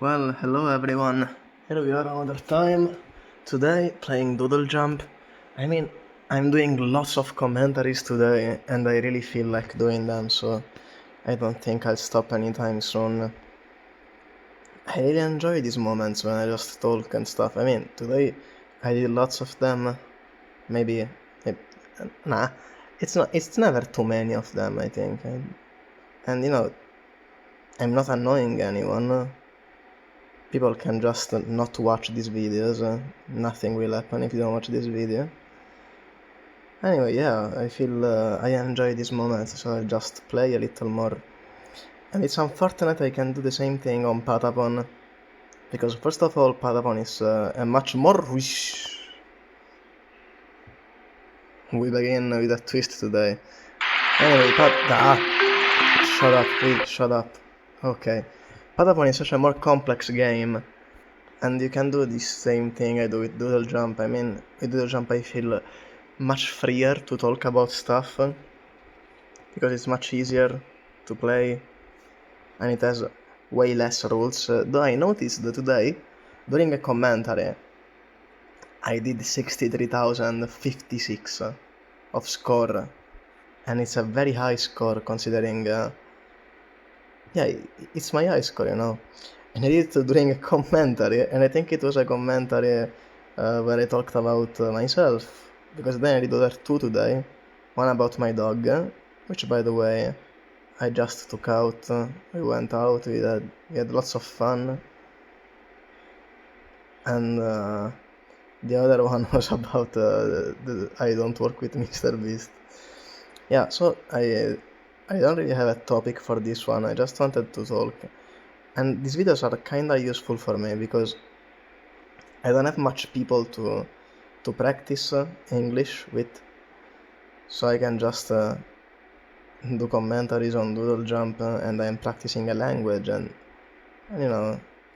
Well, hello everyone. Here we are another time. Today playing Doodle Jump. I mean, I'm doing lots of commentaries today and I really feel like doing them, so I don't think I'll stop anytime soon. I really enjoy these moments when I just talk and stuff. I mean, today I did lots of them. Maybe, it, nah, it's never too many of them, I think. And I'm not annoying anyone. People can just not watch these videos. Nothing will happen if you don't watch this video. Anyway, yeah, I feel I enjoy these moments, so I just play a little more. And it's unfortunate I can do the same thing on Patapon, because first of all, Patapon is a much more... We begin with a twist today. Anyway, shut up, please, shut up. Okay. Patapon is such a more complex game, and you can do this same thing I do with Doodle Jump. I mean, with Doodle Jump I feel much freer to talk about stuff, because it's much easier to play, and it has way less rules. Though I noticed that today, during a commentary, I did 63,056 of score, and it's a very high score considering, yeah, it's my high score, And I did it during a commentary, and I think it was a commentary where I talked about myself, because then I did other two today. One about my dog, which by the way I just took out. We went out, we had lots of fun. And the other one was about I don't work with Mr. Beast. Yeah, so I don't really have a topic for this one, I just wanted to talk. And these videos are kinda useful for me because I don't have much people to practice English with, so I can just do commentaries on Doodle Jump and I'm practicing a language, and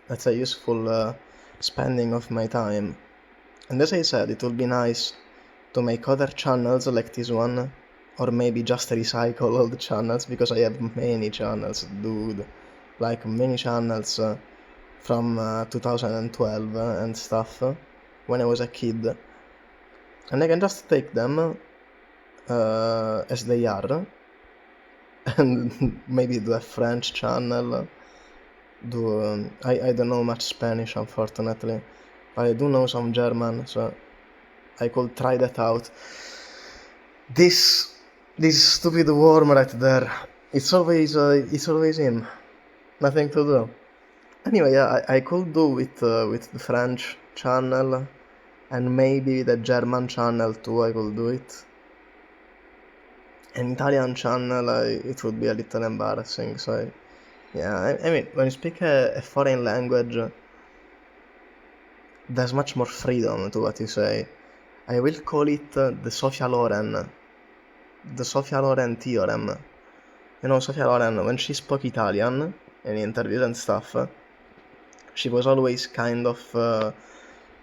that's a useful spending of my time. And as I said, it would be nice to make other channels like this one, or maybe just recycle old channels, because I have many channels, dude. Like many channels from 2012 and stuff, when I was a kid. And I can just take them as they are, and maybe do a French channel. I don't know much Spanish, unfortunately, but I do know some German, so I could try that out. This stupid worm right there, it's always him. Nothing to do. Anyway, yeah, I could do with the French channel, and maybe the German channel too. I could do it. An Italian channel, it would be a little embarrassing. So, yeah, I mean, when you speak a foreign language, there's much more freedom to what you say. I will call it the Sophia Loren theorem. Sophia Loren, when she spoke Italian in interviews and stuff, she was always kind of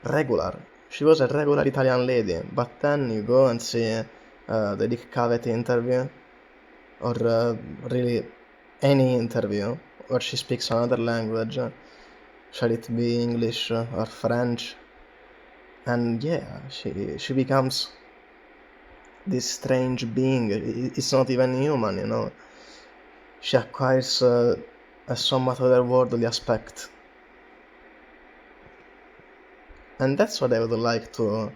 regular. She was a regular Italian lady, but then you go and see the Dick Cavett interview, or really any interview where she speaks another language, shall it be English or French, and yeah, she becomes this strange being. It's not even human, She acquires a somewhat otherworldly aspect. And that's what I would like to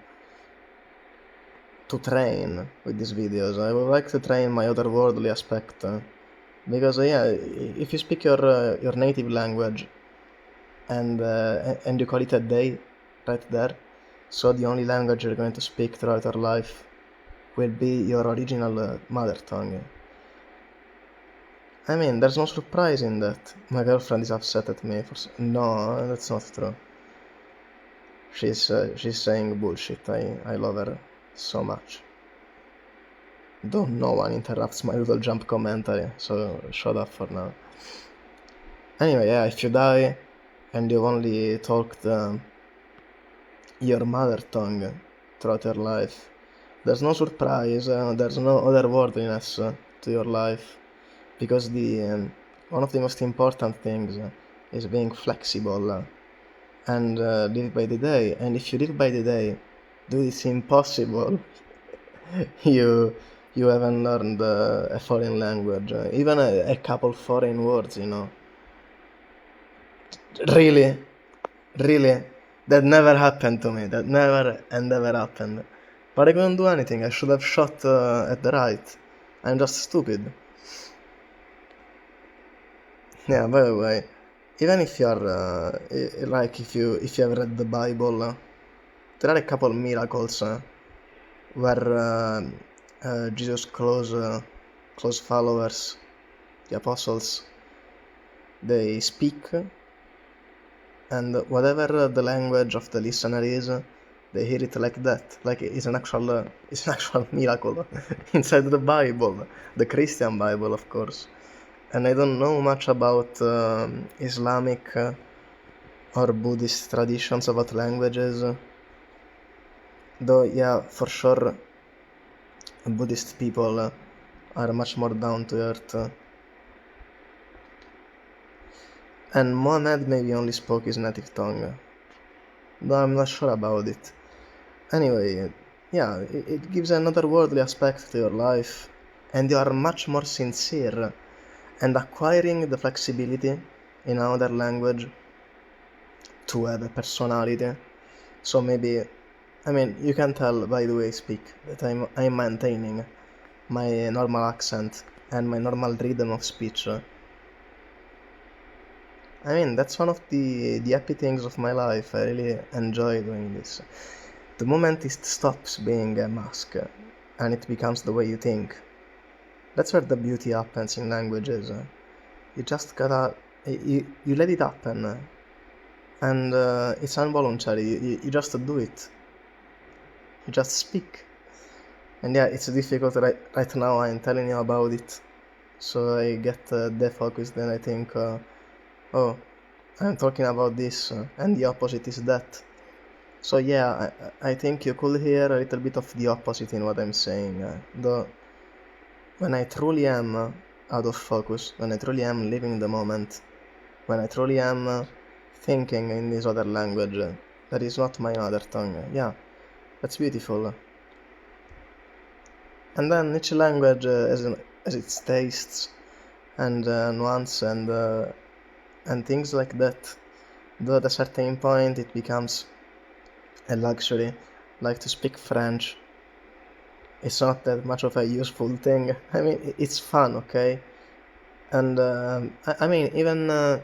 train with these videos. I would like to train my otherworldly aspect. Because yeah, if you speak your native language and you call it a day right there, so the only language you're going to speak throughout your life will be your original mother tongue. I mean, there's no surprise in that. My girlfriend is upset at me for... No, that's not true. She's saying bullshit. I love her so much. Though no one interrupts my Doodle Jump commentary, so shut up for now. Anyway, yeah, if you die and you've only talked your mother tongue throughout your life, there's no surprise, there's no otherworldliness to your life, because one of the most important things is being flexible and live by the day. And if you live by the day, dude, it's impossible. you you haven't learned a foreign language, even a couple foreign words, Really, really, that never happened to me. That never and never happened. But I couldn't do anything. I should have shot at the right. I'm just stupid. Yeah, by the way, even if you are like if you have read the Bible, there are a couple miracles where Jesus' close followers, the apostles, they speak, and whatever the language of the listener is, they hear it like that, like it's an actual miracle inside the Bible, the Christian Bible, of course. And I don't know much about Islamic or Buddhist traditions about languages, though yeah, for sure Buddhist people are much more down to earth. And Mohammed maybe only spoke his native tongue, though I'm not sure about it. Anyway, yeah, it gives another worldly aspect to your life, and you are much more sincere, and acquiring the flexibility in another language to have a personality. So maybe, I mean, you can tell by the way I speak that I'm maintaining my normal accent and my normal rhythm of speech. I mean, that's one of the happy things of my life. I really enjoy doing this. The moment it stops being a mask and it becomes the way you think, that's where the beauty happens in languages. You just gotta, you let it happen, and it's involuntary. You just do it. You just speak. And yeah, it's difficult right now. I'm telling you about it, so I get defocused and I think, oh, I'm talking about this, and the opposite is that. So yeah, I think you could hear a little bit of the opposite in what I'm saying. Though when I truly am out of focus, when I truly am living the moment, when I truly am thinking in this other language that is not my mother tongue, yeah, that's beautiful. And then each language has its tastes and nuance and things like that. Though at a certain point it becomes a luxury, like to speak French. It's not that much of a useful thing. I mean, it's fun, okay? And I mean, even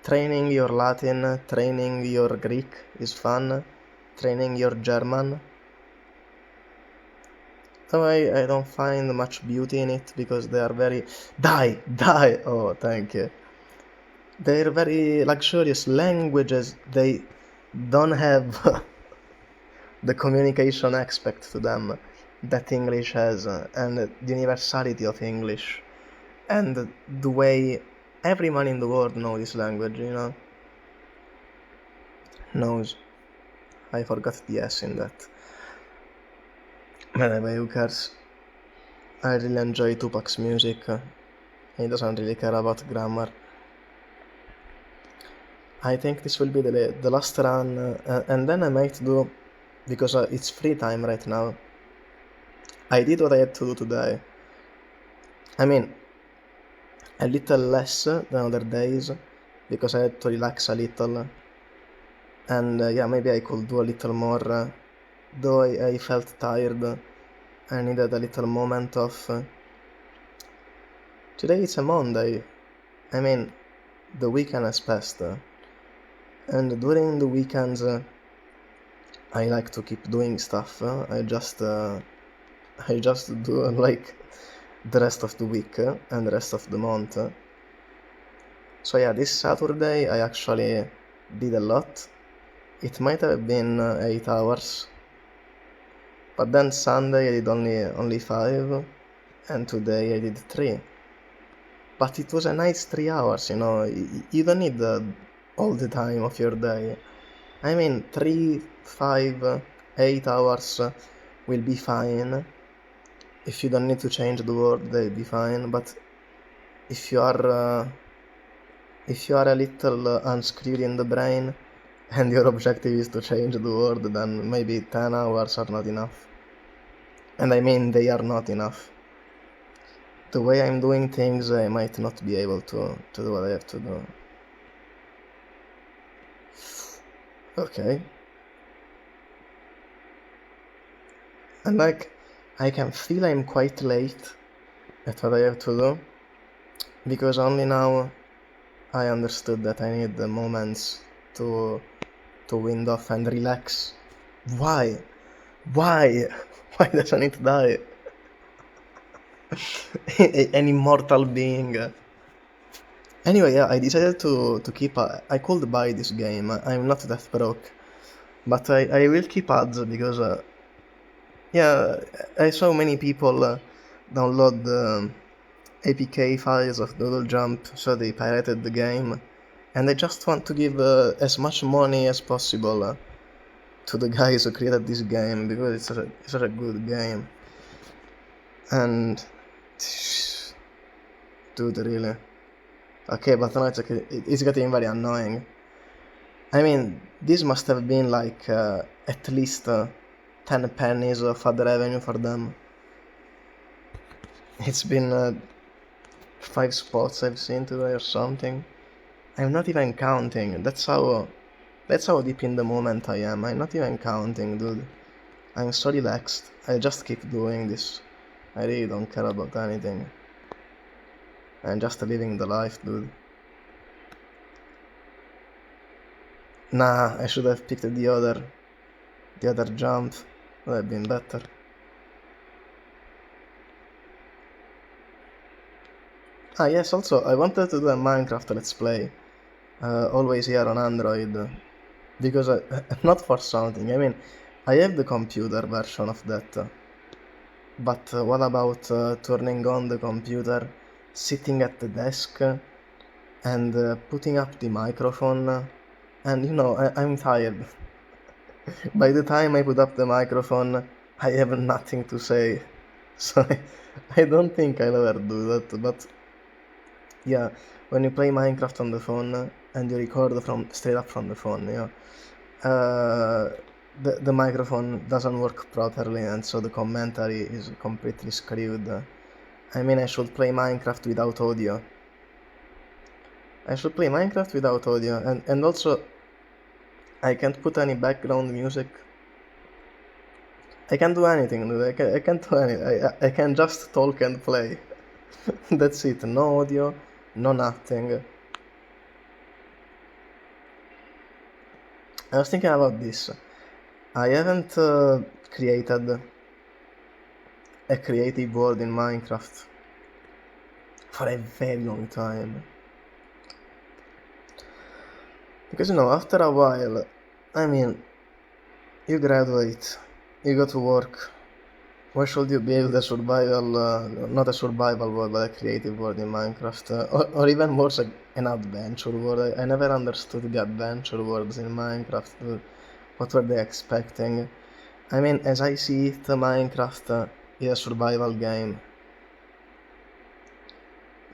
training your Latin, training your Greek is fun. Training your German. Though I don't find much beauty in it because they are very... Die! Oh, thank you. They're very luxurious languages. They don't have the communication aspect to them that English has, and the universality of English, and the way everyone in the world knows this language, knows. I forgot the S in that. But anyway, who cares? I really enjoy Tupac's music. He doesn't really care about grammar. I think this will be the last run, and then I might do, because it's free time right now. I did what I had to do today. I mean, a little less than other days, because I had to relax a little. And yeah, maybe I could do a little more, though I felt tired. I needed a little moment off. Today it's a Monday. I mean, the weekend has passed. And during the weekends, I like to keep doing stuff. I just do like the rest of the week and the rest of the month. So yeah, this Saturday I actually did a lot. It might have been 8 hours, but then Sunday I did only 5, and today I did 3. But it was a nice 3 hours, you don't need all the time of your day. I mean, 3, 5, 8 hours will be fine. If you don't need to change the world, they'll be fine. But if you are if you are a little unscrewed in the brain and your objective is to change the world, then maybe 10 hours are not enough. And I mean, they are not enough. The way I'm doing things, I might not be able to do what I have to do. Okay. And like, I can feel I'm quite late at what I have to do, because only now I understood that I need the moments to wind off and relax. Why? Why? Why doesn't it die? An immortal being. Anyway, yeah, I decided to keep. I could buy this game. I'm not that broke, but I will keep ads because yeah, I saw many people download the APK files of Doodle Jump, so they pirated the game, and I just want to give as much money as possible to the guys who created this game, because it's such a good game. And dude, really. Okay, but now it's getting very annoying. I mean, this must have been like at least 10 pennies of ad revenue for them. It's been 5 spots I've seen today or something. I'm not even counting. That's how deep in the moment I am. I'm not even counting, dude. I'm so relaxed. I just keep doing this. I really don't care about anything. I'm just living the life, dude. Nah, I should have picked the other jump. Would have been better. Ah, yes, also, I wanted to do a Minecraft Let's Play. Always here on Android. Because, not for something, I mean, I have the computer version of that. But what about turning on the computer, sitting at the desk, and putting up the microphone? And you know, I'm tired. By the time I put up the microphone, I have nothing to say. So I don't think I'll ever do that. But yeah, when you play Minecraft on the phone and you record from straight up from the phone, yeah, the microphone doesn't work properly, and so the commentary is completely screwed. I mean, I should play Minecraft without audio. And also I can't put any background music. I can't do anything, dude. I can't do anything. I can just talk and play. That's it. No audio, no nothing. I was thinking about this. I haven't created a creative world in Minecraft for a very long time. Because, you know, after a while, I mean, you graduate, you go to work. Why should you build a survival, not a survival world, but a creative world in Minecraft? Or even worse, an adventure world. I never understood the adventure worlds in Minecraft. What were they expecting? I mean, as I see it, Minecraft is a survival game.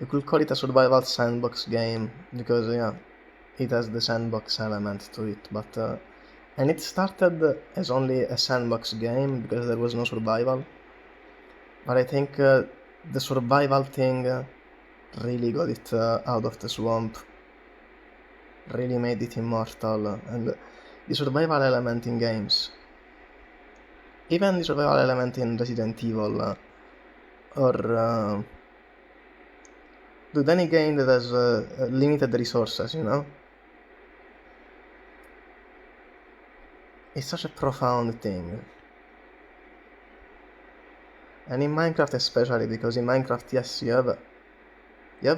You could call it a survival sandbox game, because, yeah, it has the sandbox element to it, but and it started as only a sandbox game because there was no survival, but I think the survival thing really got it out of the swamp, really made it immortal. And the survival element in games, even the survival element in Resident Evil, or dude, any game that has limited resources, you know? It's such a profound thing. And in Minecraft especially, because in Minecraft, yes, you have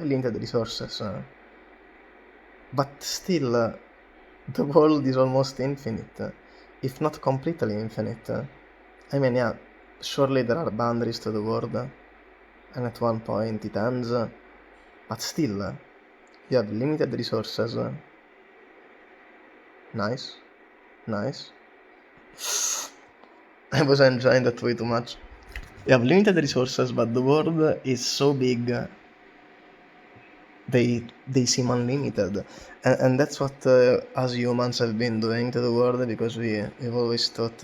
limited resources, but still, the world is almost infinite, if not completely infinite. I mean, yeah, surely there are boundaries to the world, and at one point it ends, but still, you have limited resources. Nice, nice. I was enjoying that way too much. You have limited resources, but the world is so big they seem unlimited, and that's what us humans have been doing to the world, because we've always thought,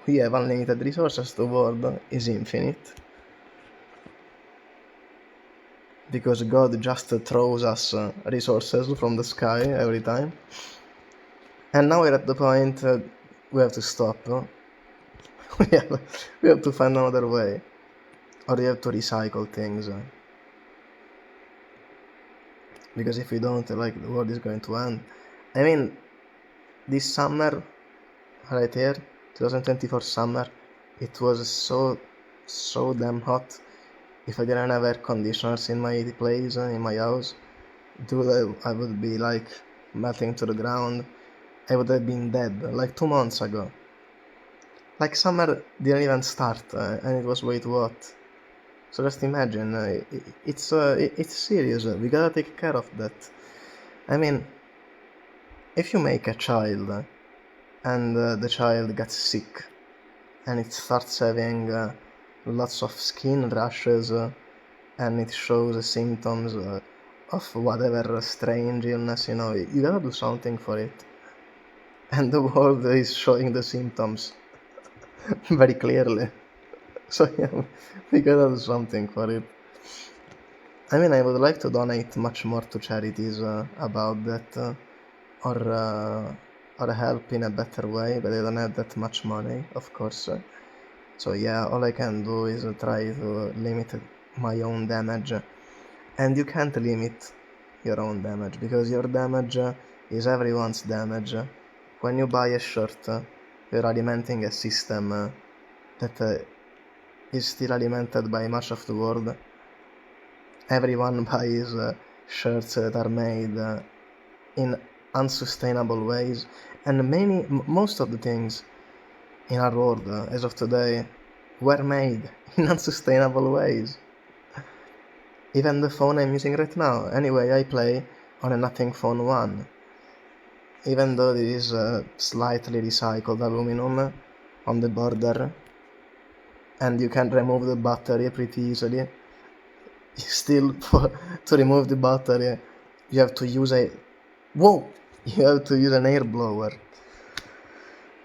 we have unlimited resources, the world is infinite, because God just throws us resources from the sky every time. And now we're at the point we have to stop. We have to find another way, or we have to recycle things. Because if we don't, like, the world is going to end. I mean, this summer, right here, 2024 summer, it was so damn hot. If I didn't have air conditioners in my place, in my house, dude, I would be like melting to the ground. I would have been dead like 2 months ago. Like, summer didn't even start, and it was way too hot. So just imagine, it's serious. We gotta take care of that. I mean, if you make a child and the child gets sick and it starts having lots of skin rashes and it shows symptoms of whatever strange illness, you gotta do something for it. And the world is showing the symptoms very clearly. So yeah, we gotta do something for it. I mean, I would like to donate much more to charities about that, or help in a better way, but I don't have that much money, of course. So yeah, all I can do is try to limit my own damage. And you can't limit your own damage, because your damage is everyone's damage. When you buy a shirt, you're alimenting a system that is still alimented by much of the world. Everyone buys shirts that are made in unsustainable ways, and most of the things in our world as of today were made in unsustainable ways. Even the phone I'm using right now, anyway, I play on a Nothing Phone 1. Even though there is slightly recycled aluminum on the border, and you can remove the battery pretty easily, still, to remove the battery, you have to use you have to use an air blower.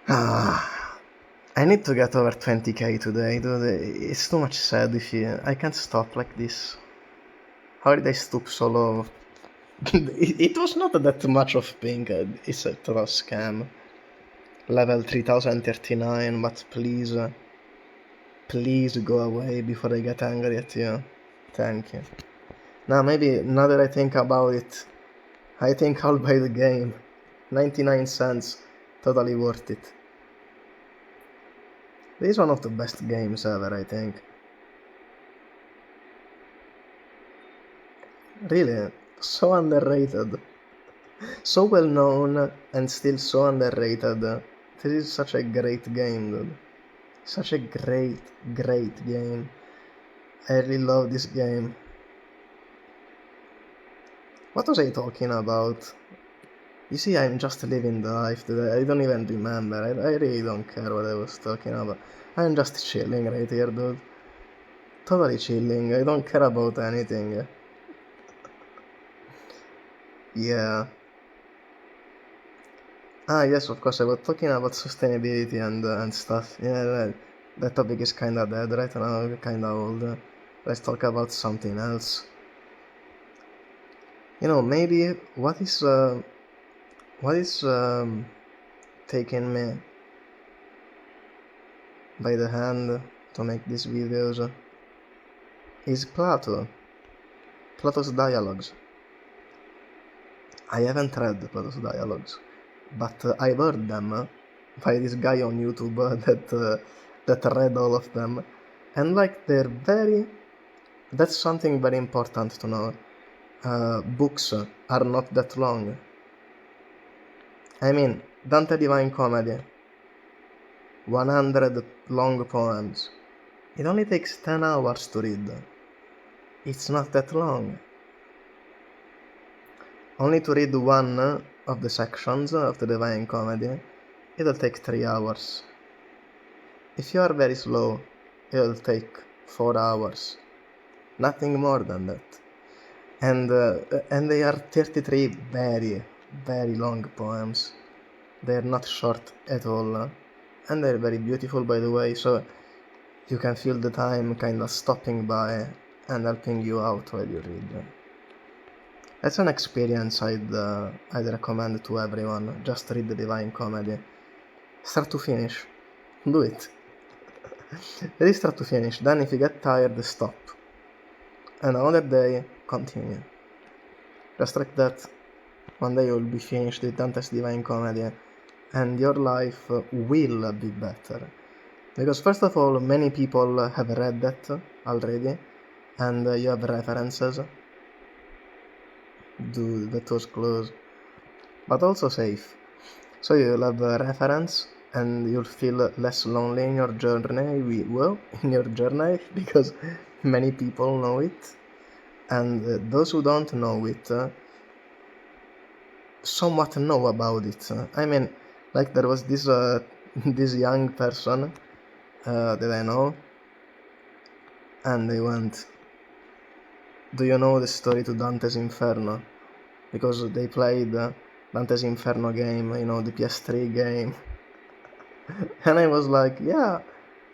I need to get over 20k today, dude. It's too much sad I can't stop like this. How did I stoop so low? It was not that much of pink. It's a total scam. Level 3039, but please go away before I get angry at you. Thank you. Now, maybe, now that I think about it, I think I'll buy the game. 99 cents, totally worth it. This is one of the best games ever, I think. Really, so underrated. So well known and still so underrated. This is such a great game, dude. Such a great game. I really love this game. What was I talking about? You see, I'm just living the life today. I don't even remember. I really don't care what I was talking about. I'm just chilling right here, dude. Totally chilling. I don't care about anything. Yeah. Ah, yes, of course, I was talking about sustainability and stuff. Yeah, that topic is kinda dead right now, kinda old. Let's talk about something else. Maybe what is taking me by the hand to make these videos is Plato's dialogues. I haven't read Plato's dialogues, but I've heard them by this guy on YouTube that read all of them, and like that's something very important to know. Books are not that long. I mean, Dante Divine Comedy, 100 long poems. It only takes 10 hours to read. It's not that long. Only to read one of the sections of the Divine Comedy, it'll take 3 hours. If you are very slow, it'll take 4 hours. Nothing more than that. and they are 33 very, very long poems. They are not short at all, and they're very beautiful, by the way, so you can feel the time kind of stopping by and helping you out while you read. That's an experience I'd recommend to everyone. Just read the Divine Comedy. Start to finish. Do it. Read start to finish. Then if you get tired, stop. And another day, continue. Just like that, one day you'll be finished with Dante's Divine Comedy, and your life will be better. Because first of all, many people have read that already, and you have references. Dude, that was close. But also safe. So you'll have a reference, and you'll feel less lonely in your journey. In your journey, because many people know it, and those who don't know it somewhat know about it. I mean, like there was this this young person that I know, and they went, "Do you know the story to Dante's Inferno?" Because they played Dante's Inferno game, the PS3 game. And I was like, yeah,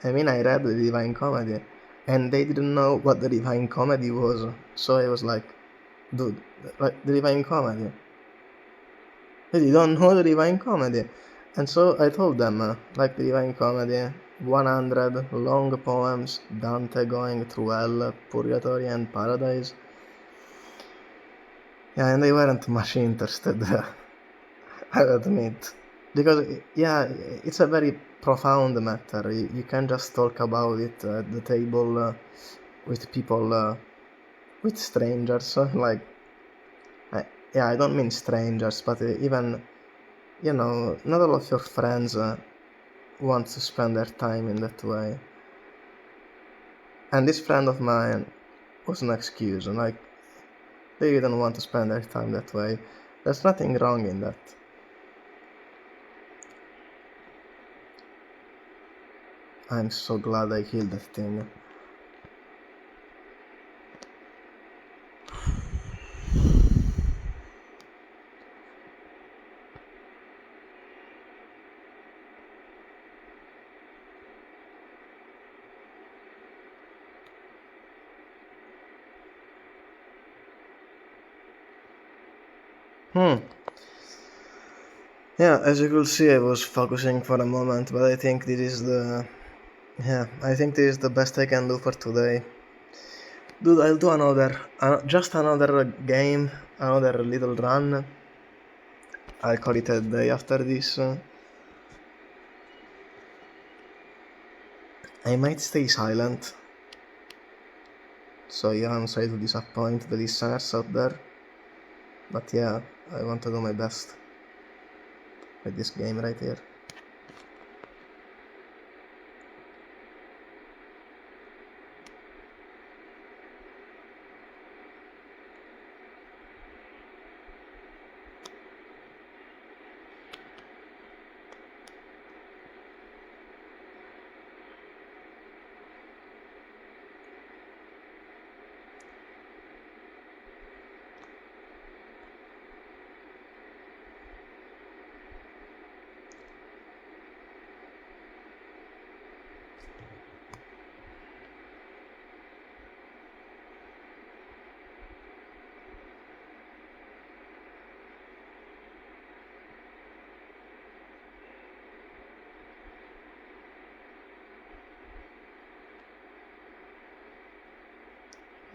I mean, I read the Divine Comedy, and they didn't know what the Divine Comedy was. So I was like, dude, like the Divine Comedy. You don't know the Divine Comedy. And so I told them, like the Divine Comedy, 100 long poems, Dante going through hell, purgatory, and paradise. Yeah, and they weren't much interested, I admit. Because, yeah, it's a very profound matter. You can't just talk about it at the table with people, with strangers. Like, I don't mean strangers, but even, not all of your friends want to spend their time in that way. And this friend of mine was an excuse. Like, they didn't want to spend their time that way. There's nothing wrong in that. I'm so glad I killed that thing. Yeah, as you could see, I was focusing for a moment, but I think this is the best I can do for today. Dude, I'll do just another game, another little run. I'll call it a day after this. I might stay silent, so yeah, I'm sorry to disappoint the listeners out there. But yeah, I want to do my best with this game right here.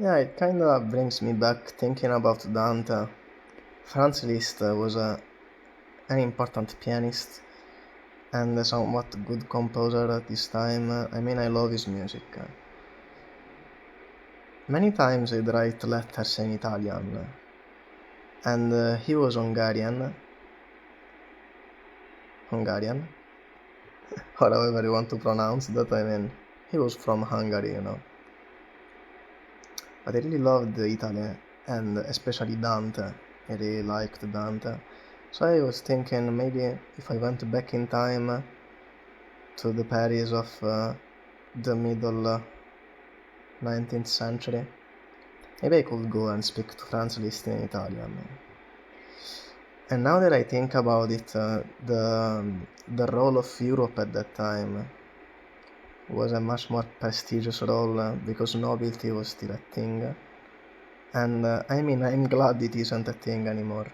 Yeah, it kinda brings me back thinking about Dante. Franz Liszt was an important pianist and a somewhat good composer at this time. I mean, I love his music. Many times I'd write letters in Italian, and he was Hungarian, or however you want to pronounce that. I mean, he was from Hungary. But I really loved Italy, and especially Dante. I really liked Dante. So I was thinking maybe if I went back in time to the Paris of the middle 19th century, Maybe I could go and speak to Franz Liszt in Italian. And now that I think about it, the role of Europe at that time was a much more prestigious role because nobility was still a thing. And I mean, I'm glad it isn't a thing anymore.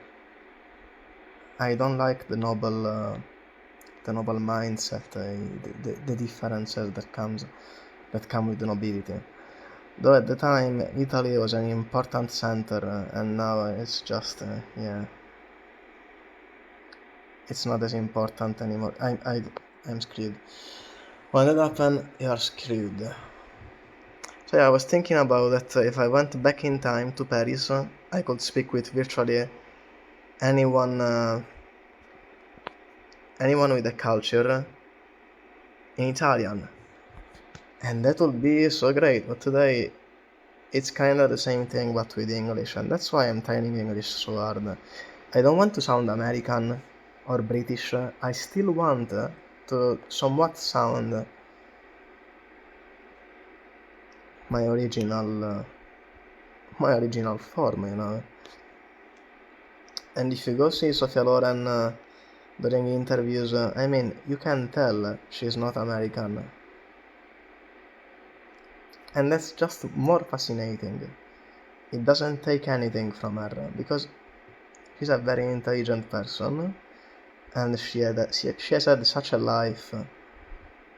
I don't like the noble mindset, the differences that come with the nobility. Though at the time Italy was an important center, and now it's just it's not as important anymore. I'm screwed. When that happened, you're screwed. So yeah, I was thinking about that if I went back in time to Paris, I could speak with virtually anyone with a culture in Italian. And that would be so great, but today it's kind of the same thing but with English, and that's why I'm training English so hard. I don't want to sound American or British, I still want to somewhat sound my original form, you know. And if you go see Sofia Loren during interviews, I mean, you can tell she's not American. And that's just more fascinating. It doesn't take anything from her, because she's a very intelligent person, and she has had such a life,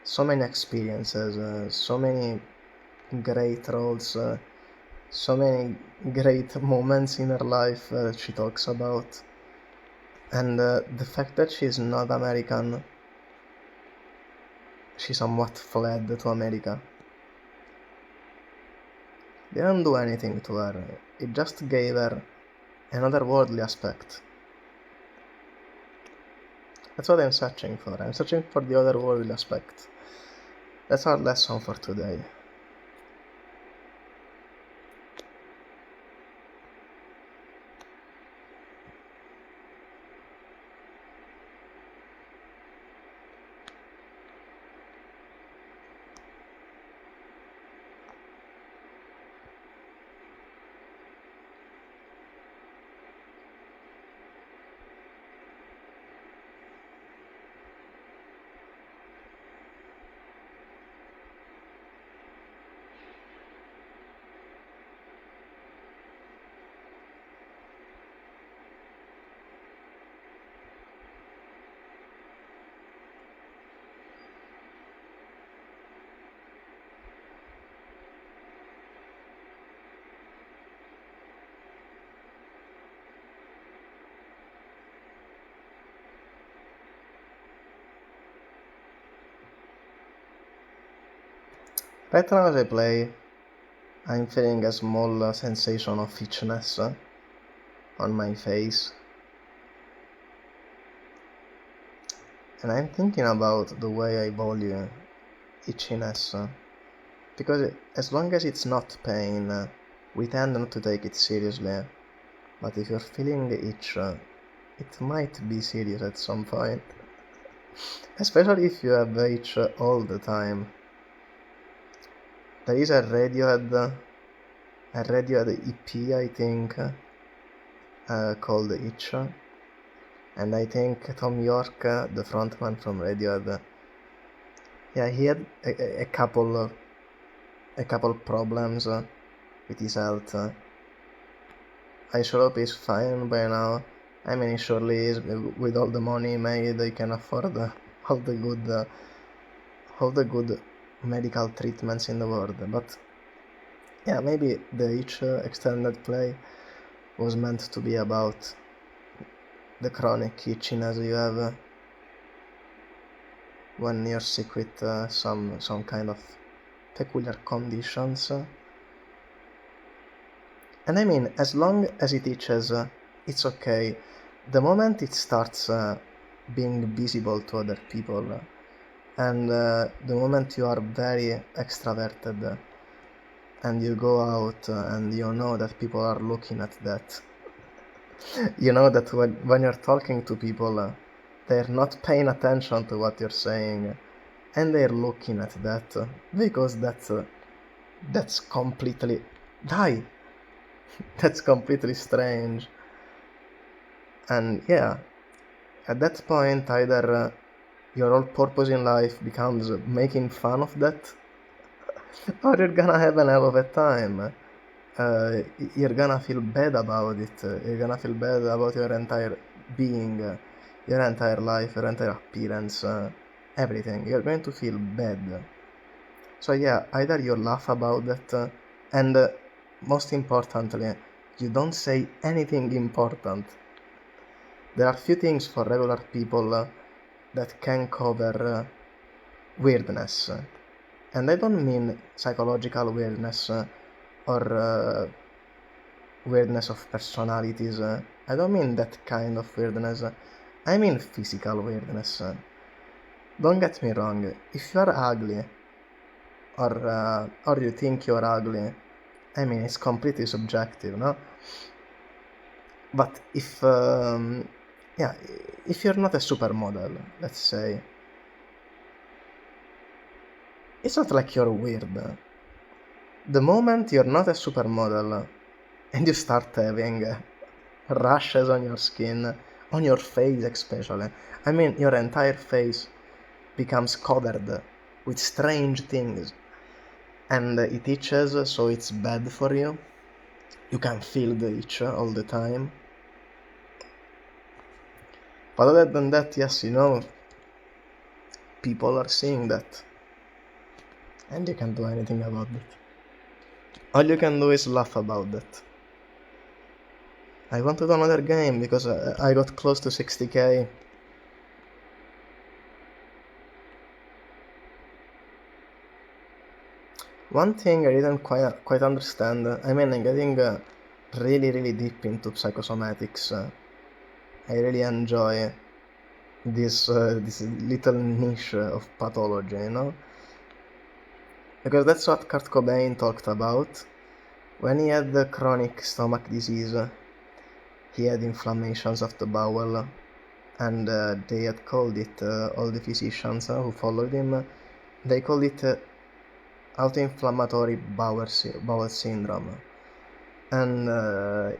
so many experiences, so many great roles, so many great moments in her life that she talks about. And the fact that she's not American, she somewhat fled to America, didn't do anything to her, it just gave her another worldly aspect. That's what I'm searching for. I'm searching for the otherworldly aspect. That's our lesson for today. Right now as I play, I'm feeling a small sensation of itchiness on my face. And I'm thinking about the way I value itchiness. Because as long as it's not pain, we tend not to take it seriously. But if you're feeling itch, it might be serious at some point. Especially if you have itch all the time. There is a Radiohead EP, I think, called Itch. And I think Tom York, the frontman from Radiohead, he had a couple problems with his health. I sure hope he's fine by now. I mean, he surely is. With all the money he made, he can afford all the good medical treatments in the world. But yeah, maybe the Itch extended play was meant to be about the chronic itchiness you have when you're sick with some kind of peculiar conditions. And I mean, as long as it itches, it's okay. The moment it starts being visible to other people, and the moment you are very extroverted, and you go out and you know that people are looking at that, you know that when you're talking to people, they're not paying attention to what you're saying, and they're looking at that, because that's completely... Die! That's completely strange. And yeah, at that point, either your whole purpose in life becomes making fun of that, or you're gonna have an hell of a time. You're gonna feel bad about it. You're gonna feel bad about your entire being, your entire life, your entire appearance, everything. You're going to feel bad. So yeah, either you laugh about that, and most importantly, you don't say anything important. There are few things for regular people that can cover weirdness. And I don't mean psychological weirdness or weirdness of personalities. I don't mean that kind of weirdness. I mean physical weirdness. Don't get me wrong. If you are ugly, or you think you're ugly, I mean it's completely subjective, no? But yeah, if you're not a supermodel, let's say, it's not like you're weird. The moment you're not a supermodel and you start having rashes on your skin, on your face especially, I mean your entire face becomes covered with strange things and it itches, so it's bad for you. You can feel the itch all the time. But other than that, yes, people are seeing that and you can't do anything about it. All you can do is laugh about that. I wanted another game because I got close to 60k. One thing I didn't quite understand, I mean, I'm getting really deep into psychosomatics. I really enjoy this little niche of pathology. Because that's what Kurt Cobain talked about. When he had the chronic stomach disease, he had inflammations of the bowel, and they had called it, all the physicians who followed him, they called it autoinflammatory bowel syndrome. And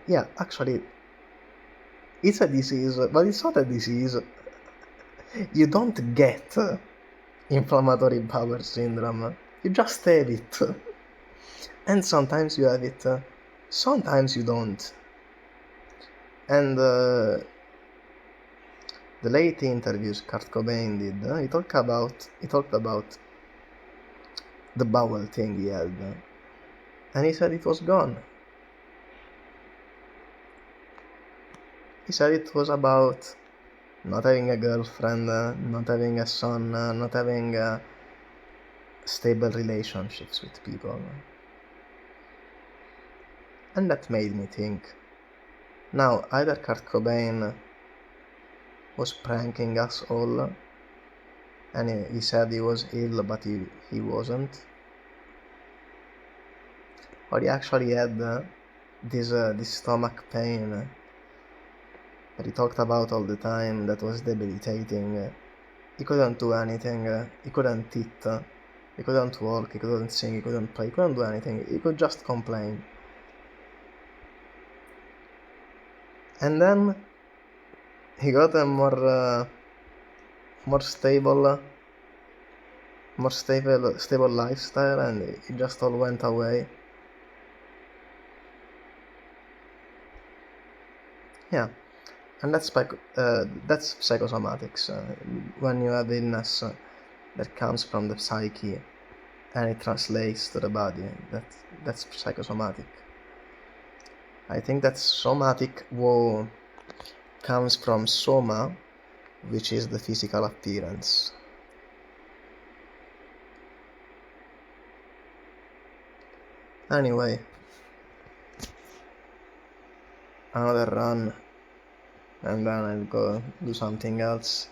yeah, actually, it's a disease, but it's not a disease. You don't get inflammatory bowel syndrome. You just have it. And sometimes you have it, sometimes you don't. And the late interviews Kurt Cobain did, he talked about the bowel thing he had, and he said it was gone. He said it was about not having a girlfriend, not having a son, not having stable relationships with people. And that made me think. Now, either Kurt Cobain was pranking us all, and he said he was ill, but he wasn't. Or he actually had this stomach pain that he talked about all the time that was debilitating. He couldn't do anything, he couldn't eat, he couldn't walk, he couldn't sing, he couldn't play, he couldn't do anything, he could just complain. And then he got a more stable lifestyle, and it just all went away. Yeah, and that's psychosomatics. When you have illness that comes from the psyche and it translates to the body, that's psychosomatic. I think that somatic woe comes from soma, which is the physical appearance. Anyway, another run, and then I'll go do something else.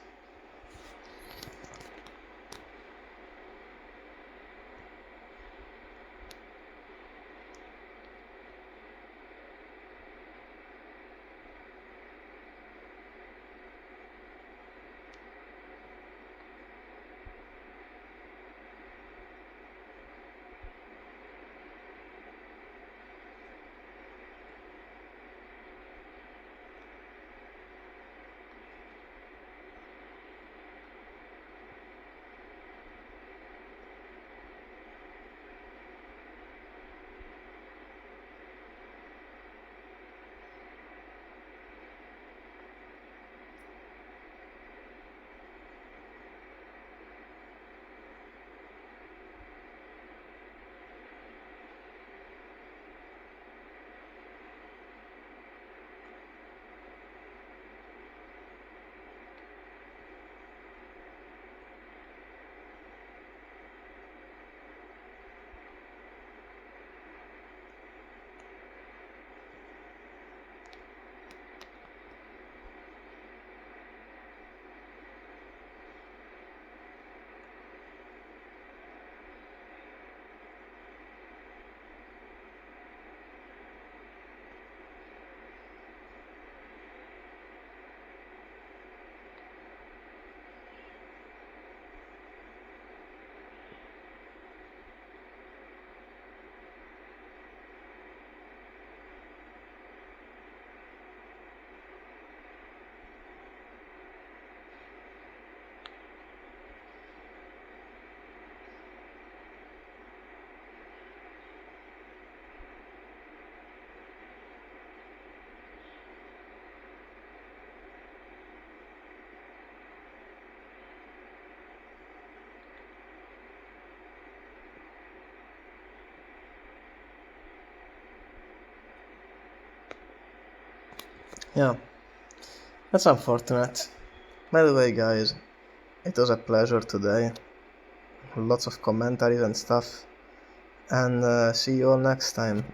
Yeah, that's unfortunate. By the way, guys, it was a pleasure today. Lots of commentaries and stuff. And see you all next time.